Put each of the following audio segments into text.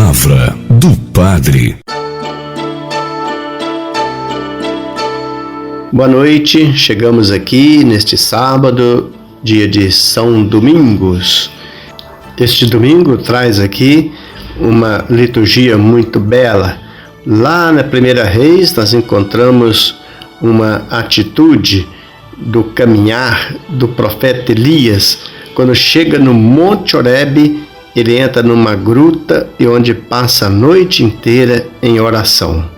Palavra do Padre. Boa noite, chegamos aqui neste sábado, dia de São Domingos. Este domingo traz aqui uma liturgia muito bela. Lá na Primeira Reis nós encontramos uma atitude do caminhar do profeta Elias. Quando chega no Monte Horebe, ele entra numa gruta e onde passa a noite inteira em oração.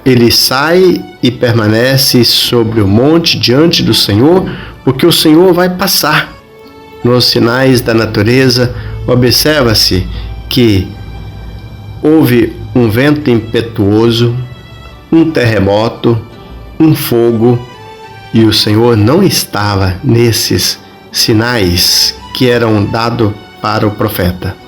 Ele sai e permanece sobre o monte diante do Senhor, porque o Senhor vai passar. Nos sinais da natureza, observa-se que houve um vento impetuoso, um terremoto, um fogo, e o Senhor não estava nesses sinais que eram dados para o profeta.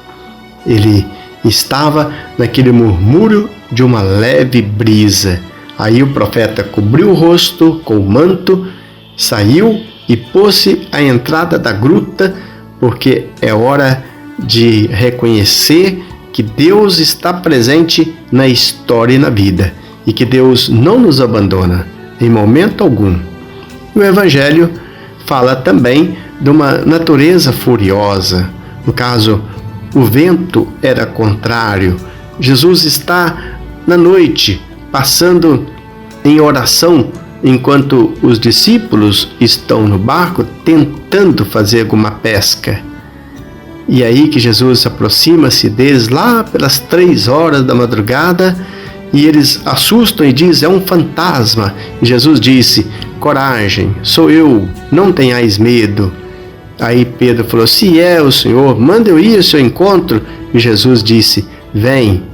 Ele estava naquele murmúrio de uma leve brisa. Aí o profeta cobriu o rosto com o manto, saiu e pôs-se à entrada da gruta, porque é hora de reconhecer que Deus está presente na história e na vida, e que Deus não nos abandona em momento algum. O Evangelho fala também de uma natureza furiosa. No caso, o vento era contrário. Jesus está na noite, passando em oração, enquanto os discípulos estão no barco tentando fazer alguma pesca. E aí que Jesus aproxima-se deles lá pelas 3 horas da madrugada, e eles assustam e dizem: é um fantasma. E Jesus disse: coragem, sou eu, não tenhais medo. Aí Pedro falou: se é o Senhor, manda eu ir ao seu encontro. E Jesus disse: vem.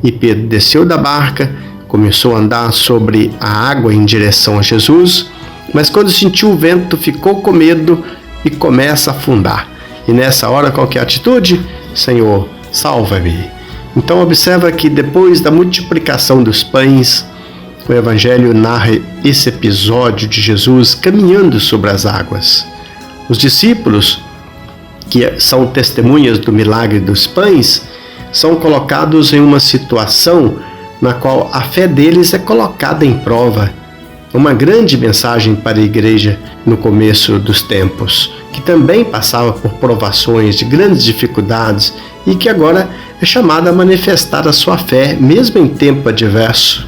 E Pedro desceu da barca, começou a andar sobre a água em direção a Jesus, mas quando sentiu o vento ficou com medo e começa a afundar. E nessa hora, qual que é a atitude? Senhor, salva-me. Então observa que depois da multiplicação dos pães, o Evangelho narra esse episódio de Jesus caminhando sobre as águas. Os discípulos, que são testemunhas do milagre dos pães, são colocados em uma situação na qual a fé deles é colocada em prova. Uma grande mensagem para a igreja no começo dos tempos, que também passava por provações de grandes dificuldades e que agora é chamada a manifestar a sua fé, mesmo em tempo adverso.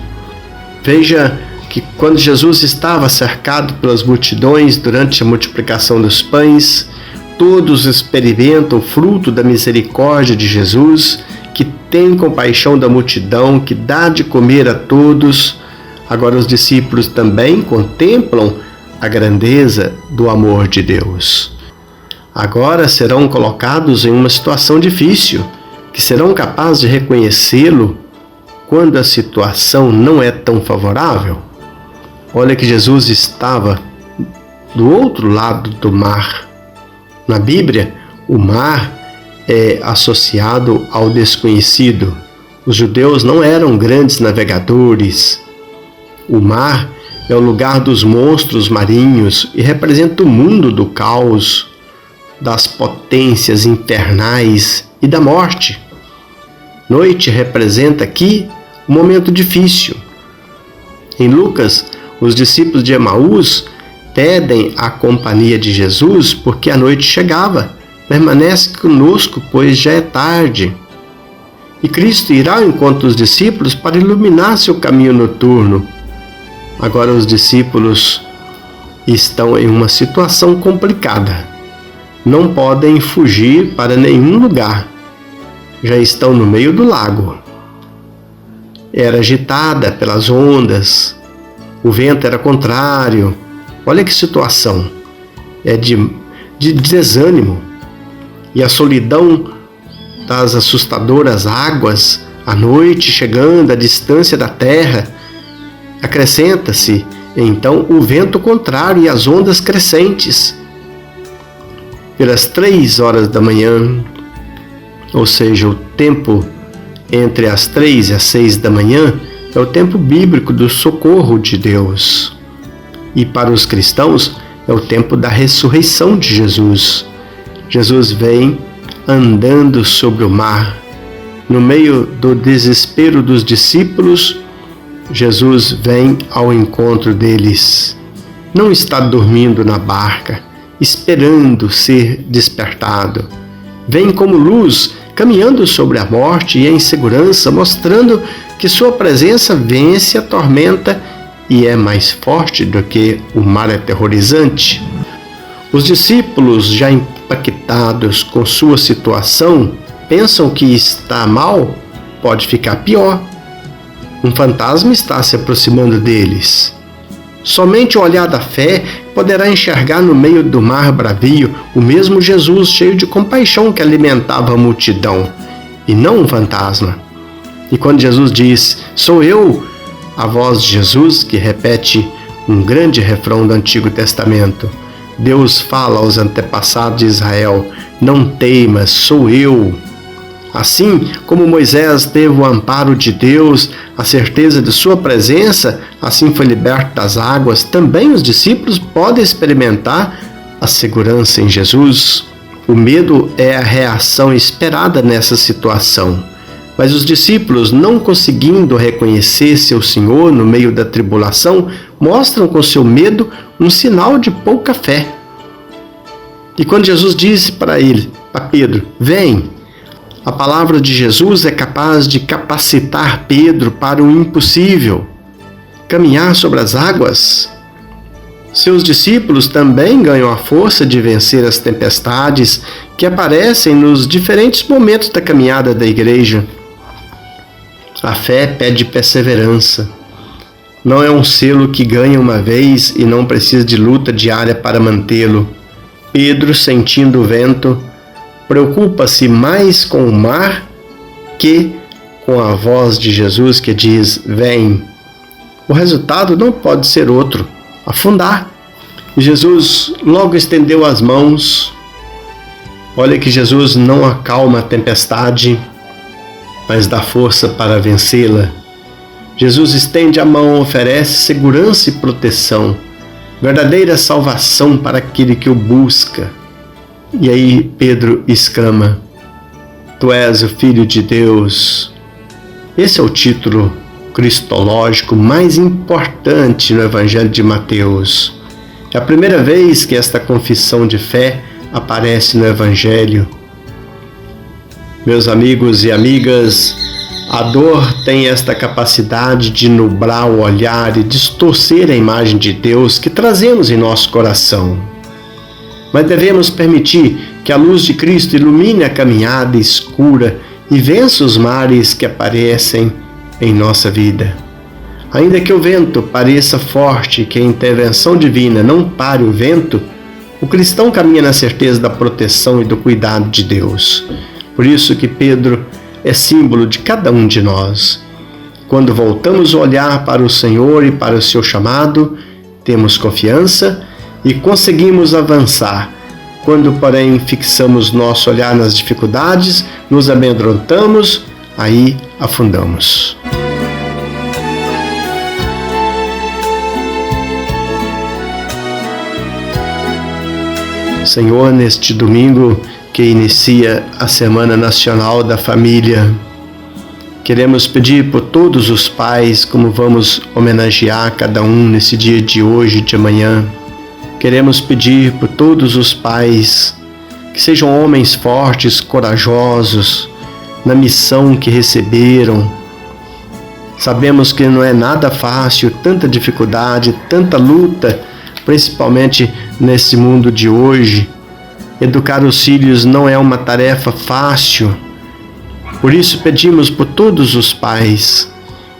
Veja que quando Jesus estava cercado pelas multidões durante a multiplicação dos pães, todos experimentam o fruto da misericórdia de Jesus, que tem compaixão da multidão, que dá de comer a todos. Agora os discípulos também contemplam a grandeza do amor de Deus. Agora serão colocados em uma situação difícil, que serão capazes de reconhecê-lo quando a situação não é tão favorável. Olha que Jesus estava do outro lado do mar. Na Bíblia, o mar é associado ao desconhecido. Os judeus não eram grandes navegadores. O mar é o lugar dos monstros marinhos e representa o mundo do caos, das potências infernais e da morte. Noite representa aqui um momento difícil. Em Lucas, os discípulos de Emaús pedem a companhia de Jesus porque a noite chegava. Permanece conosco, pois já é tarde. E Cristo irá ao encontro dos discípulos para iluminar seu caminho noturno. Agora os discípulos estão em uma situação complicada. Não podem fugir para nenhum lugar. Já estão no meio do lago. Era agitada pelas ondas. O vento era contrário. Olha que situação. É de desânimo. E a solidão das assustadoras águas, a noite chegando, a distância da terra, acrescenta-se então o vento contrário e as ondas crescentes. Pelas 3 horas da manhã, ou seja, o tempo entre as 3 e as 6 da manhã, é o tempo bíblico do socorro de Deus. E para os cristãos, é o tempo da ressurreição de Jesus. Jesus vem andando sobre o mar, no meio do desespero dos discípulos, Jesus vem ao encontro deles. Não está dormindo na barca, esperando ser despertado. Vem como luz, caminhando sobre a morte e a insegurança, mostrando que sua presença vence a tormenta e é mais forte do que o mar aterrorizante. Os discípulos, já impactados com sua situação, pensam que está mal, pode ficar pior. Um fantasma está se aproximando deles. Somente o olhar da fé poderá enxergar no meio do mar bravio o mesmo Jesus cheio de compaixão que alimentava a multidão, e não um fantasma. E quando Jesus diz, "Sou eu", a voz de Jesus, que repete um grande refrão do Antigo Testamento, Deus fala aos antepassados de Israel, "Não temas, sou eu". Assim como Moisés teve o amparo de Deus, a certeza de sua presença, assim foi liberto das águas, também os discípulos podem experimentar a segurança em Jesus. O medo é a reação esperada nessa situação. Mas os discípulos, não conseguindo reconhecer seu Senhor no meio da tribulação, mostram com seu medo um sinal de pouca fé. E quando Jesus disse para Pedro, "Vem", a palavra de Jesus é capaz de capacitar Pedro para o impossível, caminhar sobre as águas. Seus discípulos também ganham a força de vencer as tempestades que aparecem nos diferentes momentos da caminhada da igreja. A fé pede perseverança. Não é um selo que ganha uma vez e não precisa de luta diária para mantê-lo. Pedro, sentindo o vento, preocupa-se mais com o mar que com a voz de Jesus que diz, "Vem". O resultado não pode ser outro, afundar. E Jesus logo estendeu as mãos. Olha que Jesus não acalma a tempestade, mas dá força para vencê-la. Jesus estende a mão, oferece segurança e proteção, verdadeira salvação para aquele que o busca. E aí Pedro exclama, "Tu és o Filho de Deus". Esse é o título cristológico mais importante no Evangelho de Mateus. É a primeira vez que esta confissão de fé aparece no Evangelho. Meus amigos e amigas, a dor tem esta capacidade de nublar o olhar e distorcer a imagem de Deus que trazemos em nosso coração. Mas devemos permitir que a luz de Cristo ilumine a caminhada escura e vença os mares que aparecem em nossa vida. Ainda que o vento pareça forte e que a intervenção divina não pare o vento, o cristão caminha na certeza da proteção e do cuidado de Deus. Por isso que Pedro é símbolo de cada um de nós. Quando voltamos o olhar para o Senhor e para o seu chamado, temos confiança e conseguimos avançar. Quando, porém, fixamos nosso olhar nas dificuldades, nos amedrontamos, aí afundamos. Senhor, neste domingo que inicia a Semana Nacional da Família, queremos pedir por todos os pais, como vamos homenagear cada um nesse dia de hoje e de amanhã. Queremos pedir por todos os pais que sejam homens fortes, corajosos, na missão que receberam. Sabemos que não é nada fácil, tanta dificuldade, tanta luta, principalmente nesse mundo de hoje. Educar os filhos não é uma tarefa fácil. Por isso pedimos por todos os pais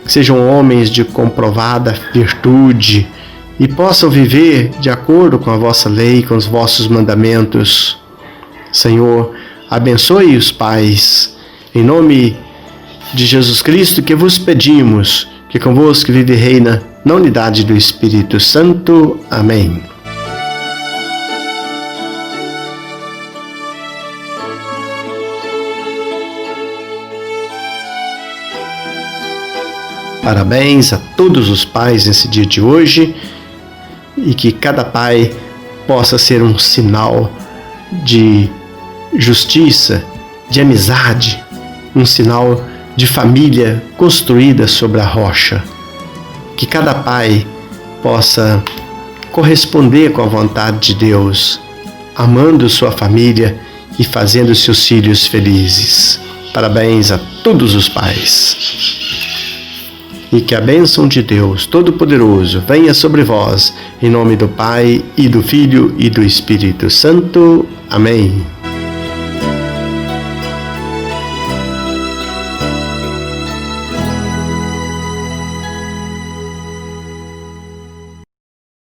que sejam homens de comprovada virtude e possam viver de acordo com a vossa lei, com os vossos mandamentos. Senhor, abençoe os pais. Em nome de Jesus Cristo que vos pedimos, que convosco vive e reina na unidade do Espírito Santo. Amém. Parabéns a todos os pais nesse dia de hoje e que cada pai possa ser um sinal de justiça, de amizade, um sinal de família construída sobre a rocha. Que cada pai possa corresponder com a vontade de Deus, amando sua família e fazendo seus filhos felizes. Parabéns a todos os pais. E que a bênção de Deus Todo-Poderoso venha sobre vós, em nome do Pai, e do Filho, e do Espírito Santo. Amém.